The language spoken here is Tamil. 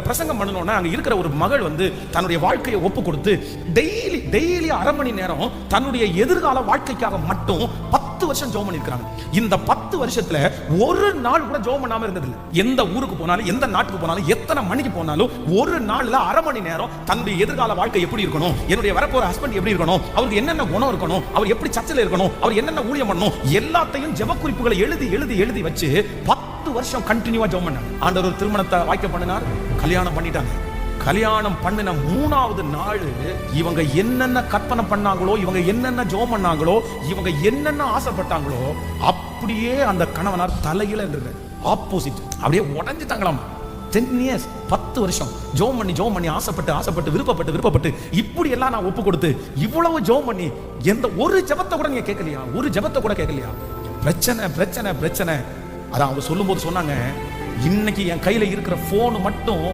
பிரசங்கம் பண்ணணும்னா அங்க இருக்கிற ஒரு மகள் வந்து தன்னுடைய வாழ்க்கையை ஒப்பு கொடுத்து டெய்லி அரை மணி நேரம் தன்னுடைய எதிர்கால வாழ்க்கைக்காக மட்டும் 10 வருஷம் ஜெபம் பண்ணிருக்காங்க. இந்த 10 வருஷத்துல ஒரு நாள் கூட ஜெபம் பண்ணாம இருந்ததில்லை. எந்த ஊருக்கு போனாலும், எந்த நாட்டுக்கு போனாலும், எத்தனை மணிக்கு போனாலும் ஒரு நாள்ல அரை மணி நேரம் தன்னுடைய எதிர்கால வாழ்க்கை எப்படி இருக்கணும், என்னுடைய வரப்போற ஹஸ்பண்ட் எப்படி இருக்கணும், அவருக்கு என்னென்ன குணம் இருக்கணும், அவர் எப்படி சர்ச்சில் இருக்கணும், அவர் என்னென்ன ஊழியம் பண்ணணும், எல்லாத்தையும் ஜெப குறிப்புகளை எழுதி வச்சு 10 வருஷம் கண்டினியூவா ஜெபம் பண்ணாங்க. ஆண்டவர் ஒரு திருமணத்தை வாய்க்க பண்ணினார், கல்யாணம் பண்ணிட்டாங்க. கல்யாணம் பண்ணின 3வது நாள் இவங்க என்னென்ன கற்பனை பண்ணாங்களோ, இவங்க என்னென்ன ஜெபம் பண்ணாங்களோ, இவங்க என்னென்ன ஆசைப்பட்டாங்களோ அப்படியே அந்த கணவனார் தலையில இருந்தது ஆப்போசிட், அப்படியே உடஞ்சிட்டாங்களாம். 10 years 10 வருஷம் ஜெபம் பண்ணி ஆசைப்பட்டு விருப்பப்பட்டு இப்படி எல்லாம் நான் ஒப்பு கொடுத்து இவ்வளவு ஜெபம் பண்ணி எந்த ஒரு ஜெபத்தை கூட நீங்க கேட்கலையா? ஒரு ஜெபத்தை கூட கேட்கலையா? பிரச்சனை. அதான் அவங்க சொல்லும் போது சொன்னாங்க, இன்னைக்கு என் கையில இருக்கிற போன் மட்டும்